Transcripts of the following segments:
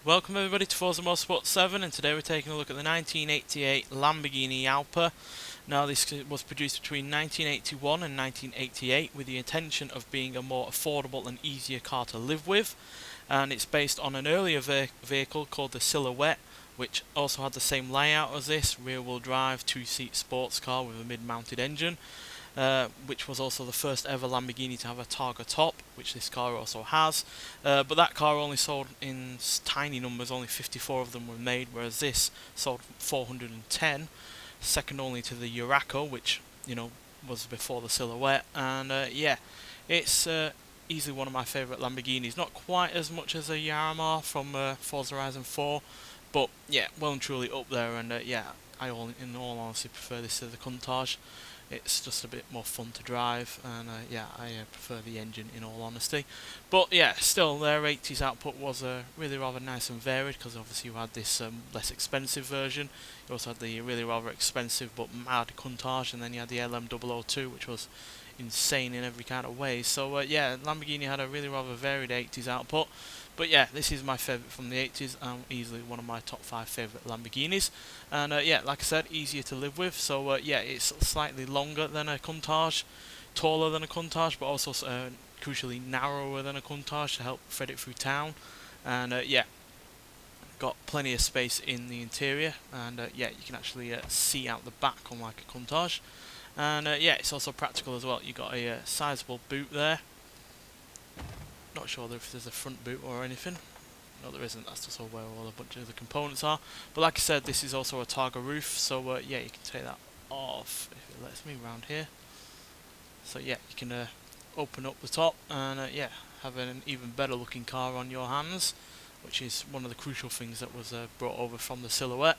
Welcome everybody to Forza Motorsport 7, and today we're taking a look at the 1988 Lamborghini Jalpa. Now this was produced between 1981 and 1988 with the intention of being a more affordable and easier car to live with, and it's based on an earlier vehicle called the Silhouette, which also had the same layout as this, rear wheel drive, two-seat sports car with a mid-mounted engine. Which was also the first ever Lamborghini to have a Targa top, which this car also has. But that car only sold in tiny numbers, only 54 of them were made, whereas this sold 410, second only to the Urraco, which, was before the Silhouette. And yeah, it's easily one of my favourite Lamborghinis. Not quite as much as a Yaramar from Forza Horizon 4, but yeah, well and truly up there. And yeah, in all honesty, prefer this to the Countach. It's just a bit more fun to drive, and yeah, I prefer the engine in all honesty. But yeah, still, their 80s output was really rather nice and varied, because obviously you had this less expensive version. You also had the really rather expensive but mad Countach, and then you had the LM002, which was insane in every kind of way. So yeah, Lamborghini had a really rather varied 80s output. But yeah, this is my favourite from the 80s, and easily one of my top 5 favourite Lamborghinis. And yeah, like I said, easier to live with. So yeah, it's slightly longer than a Countach, taller than a Countach, but also crucially narrower than a Countach to help thread it through town. And yeah, got plenty of space in the interior, and yeah, you can actually see out the back unlike a Countach. And yeah, it's also practical as well. You've got a sizable boot there. Not sure if there's a front boot or anything. No, there isn't. That's just where all a bunch of the components are. But like I said, this is also a Targa roof, so yeah, you can take that off if it lets me around here. So yeah, you can open up the top and yeah, have an even better looking car on your hands, which is one of the crucial things that was brought over from the Silhouette.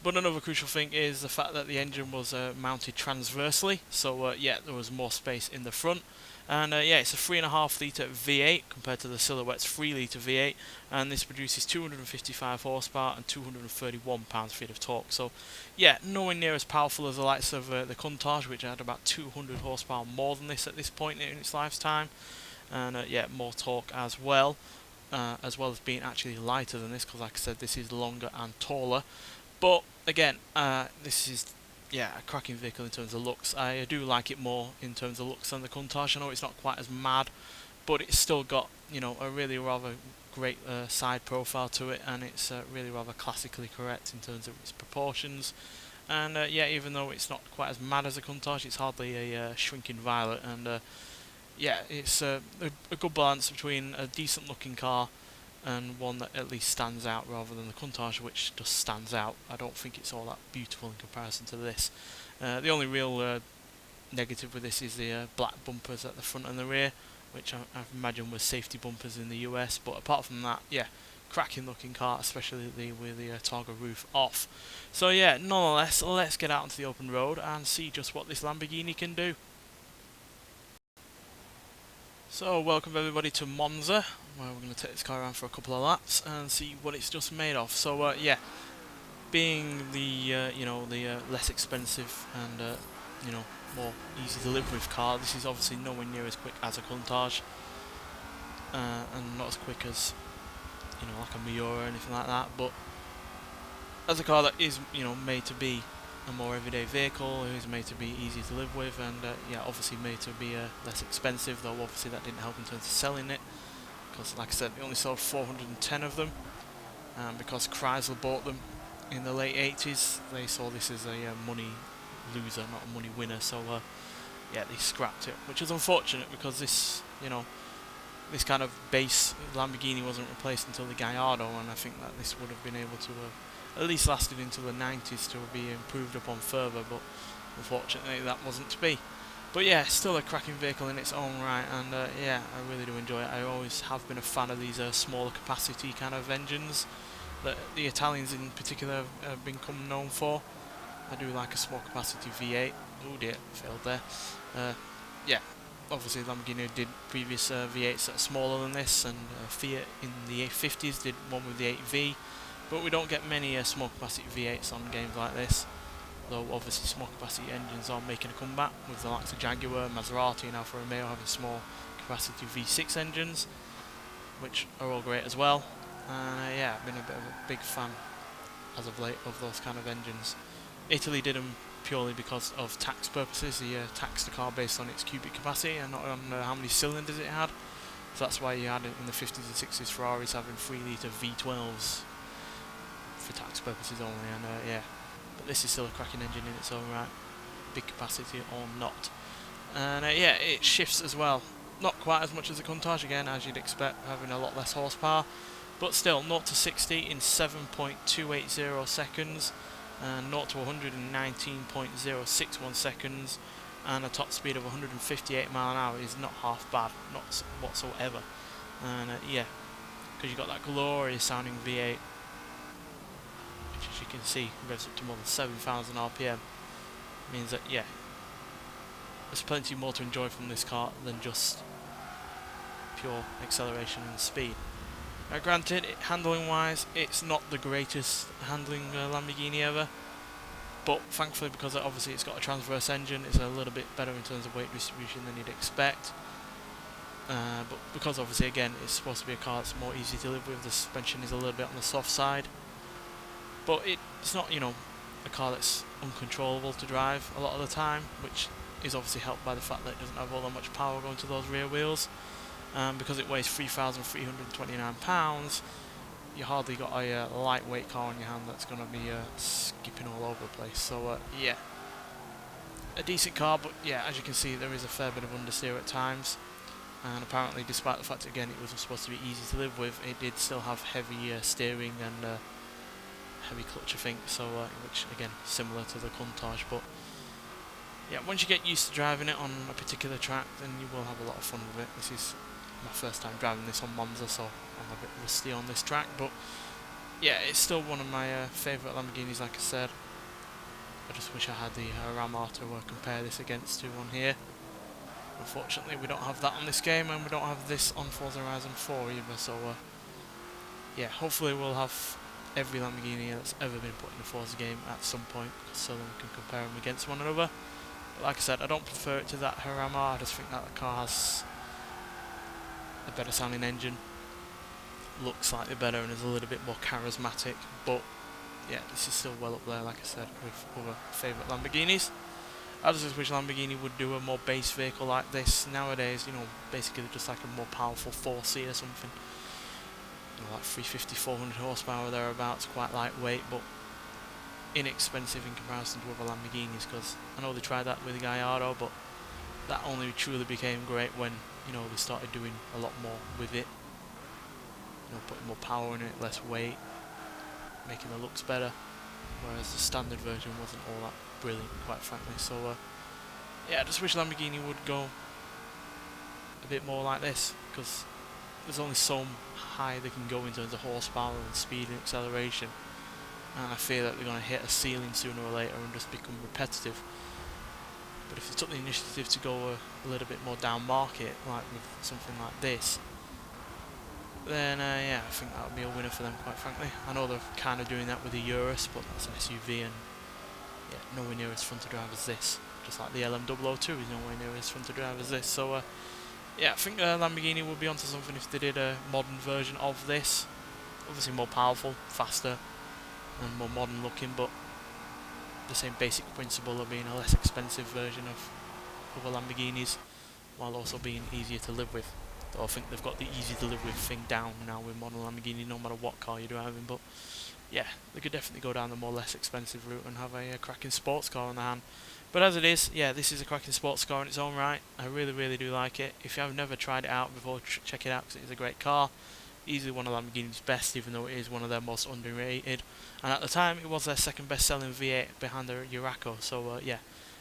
But another crucial thing is the fact that the engine was mounted transversely, so yeah, there was more space in the front. And yeah, it's a 3.5 litre V8 compared to the Silhouette's 3 litre V8, and this produces 255 horsepower and 231 pounds-feet of torque. So yeah, nowhere near as powerful as the likes of the Countach, which had about 200 horsepower more than this at this point in its lifetime. And yeah, more torque as well as being actually lighter than this, because like I said, this is longer and taller. But again, this is a cracking vehicle in terms of looks. I do like it more in terms of looks than the Countach. I know it's not quite as mad, but it's still got a really rather great side profile to it, and it's really rather classically correct in terms of its proportions. And yeah, even though it's not quite as mad as a Countach, it's hardly a shrinking violet. And yeah, it's a good balance between a decent looking car and one that at least stands out rather than the Countach, which just stands out. I don't think it's all that beautiful in comparison to this. The only real negative with this is the black bumpers at the front and the rear, which I imagine were safety bumpers in the US. But apart from that, yeah, cracking looking car, especially with the Targa roof off. So yeah, nonetheless, let's get out onto the open road and see just what this Lamborghini can do. So welcome everybody to Monza, where we're going to take this car around for a couple of laps and see what it's just made of. So yeah, being the less expensive and more easy to live with car, this is obviously nowhere near as quick as a Countach, and not as quick as like a Miura or anything like that. But as a car that is made to be a more everyday vehicle, it is made to be easy to live with, and yeah, obviously made to be less expensive, though obviously that didn't help in terms of selling it, because like I said, they only sold 410 of them, and because Chrysler bought them in the late 80s, they saw this as a money loser, not a money winner. So yeah, they scrapped it, which is unfortunate, because this this kind of base Lamborghini wasn't replaced until the Gallardo, and I think that this would have been able to at least lasted into the 90s to be improved upon further, but unfortunately that wasn't to be. But yeah, still a cracking vehicle in its own right, and yeah, I really do enjoy it. I always have been a fan of these smaller capacity kind of engines that the Italians in particular have become known for. I do like a small capacity V8. Oh dear, failed there. Yeah, obviously Lamborghini did previous V8s that are smaller than this, and Fiat in the 50s did one with the 8V. But we don't get many small capacity V8s on games like this, though obviously small capacity engines are making a comeback, with the likes of Jaguar, Maserati and Alfa Romeo having small capacity V6 engines, which are all great as well. and yeah, I've been a bit of a big fan as of late of those kind of engines. Italy did them purely because of tax purposes. They taxed the car based on its cubic capacity and not on how many cylinders it had. So that's why you had it in the 50s and 60s Ferraris having 3-litre V12s for tax purposes only. And yeah, but this is still a cracking engine in its own right, big capacity or not. And yeah, it shifts as well. Not quite as much as the Countach, again, as you'd expect, having a lot less horsepower. But still, 0 to 60 in 7.280 seconds, and 0 to 100 in 19.061 seconds, and a top speed of 158 mile an hour is not half bad, not whatsoever. And yeah, because you've got that glorious sounding V8, which as you can see revs up to more than 7,000 RPM, means that yeah, there's plenty more to enjoy from this car than just pure acceleration and speed. Now granted, handling wise, it's not the greatest handling Lamborghini ever, but thankfully, because obviously it's got a transverse engine, it's a little bit better in terms of weight distribution than you'd expect. But because obviously again it's supposed to be a car that's more easy to live with, the suspension is a little bit on the soft side. But it's not, you know, a car that's uncontrollable to drive a lot of the time, which is obviously helped by the fact that it doesn't have all that much power going to those rear wheels. Because it weighs 3,329 pounds, you hardly got a lightweight car on your hand that's going to be skipping all over the place. So yeah, a decent car, but yeah, as you can see, there is a fair bit of understeer at times. And apparently, despite the fact again it wasn't supposed to be easy to live with, it did still have heavy steering and heavy clutch, I think. So which again, similar to the Countach, but yeah, once you get used to driving it on a particular track, then you will have a lot of fun with it. This is my first time driving this on Monza, so I'm a bit rusty on this track, but yeah, it's still one of my favourite Lamborghinis, like I said. I just wish I had the Rama to compare this against to on here. Unfortunately, we don't have that on this game, and we don't have this on Forza Horizon 4 either, so yeah, hopefully we'll have every Lamborghini that's ever been put in a Forza game at some point, so then we can compare them against one another. But like I said, I don't prefer it to that Rama. I just think that the car has a better sounding engine, looks slightly better, and is a little bit more charismatic. But yeah, this is still well up there, like I said, with other favourite Lamborghinis. I just wish Lamborghini would do a more base vehicle like this. Nowadays, you know, basically just like a more powerful 4C or something. You know, like 350, 400 horsepower thereabouts, quite lightweight, but inexpensive in comparison to other Lamborghinis. Because I know they tried that with the Gallardo, but that only truly became great when, you know, they started doing a lot more with it. You know, putting more power in it, less weight, making the looks better. Whereas the standard version wasn't all that brilliant, quite frankly. So yeah, I just wish Lamborghini would go a bit more like this, because there's only so high they can go in terms of horsepower and speed and acceleration, and I fear that they're going to hit a ceiling sooner or later and just become repetitive. But if they took the initiative to go a little bit more down market, like with something like this, then yeah, I think that would be a winner for them, quite frankly. I know they're kind of doing that with the Urus, but that's an SUV, and yeah, nowhere near as fun to drive as this. Just like the LM002 is nowhere near as fun to drive as this. So yeah, I think Lamborghini would be onto something if they did a modern version of this. Obviously more powerful, faster, and more modern looking, but the same basic principle of being a less expensive version of other Lamborghinis, while also being easier to live with. Though I think they've got the easy to live with thing down now with modern Lamborghini, no matter what car you're driving. But yeah, they could definitely go down the more less expensive route and have a cracking sports car on the hand. But as it is, yeah, this is a cracking sports car in its own right. I really, really do like it. If you have never tried it out before, check it out, because it is a great car. Easily one of Lamborghini's best, even though it is one of their most underrated. And at the time, it was their second best-selling V8 behind the Urraco. So yeah,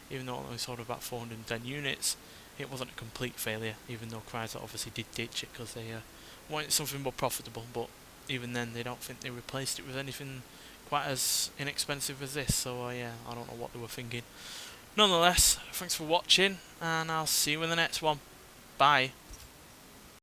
even though it only sold about 410 units, it wasn't a complete failure, even though Chrysler obviously did ditch it because they wanted something more profitable. But even then, they don't think they replaced it with anything quite as inexpensive as this. So yeah, I don't know what they were thinking. Nonetheless, thanks for watching, and I'll see you in the next one. Bye.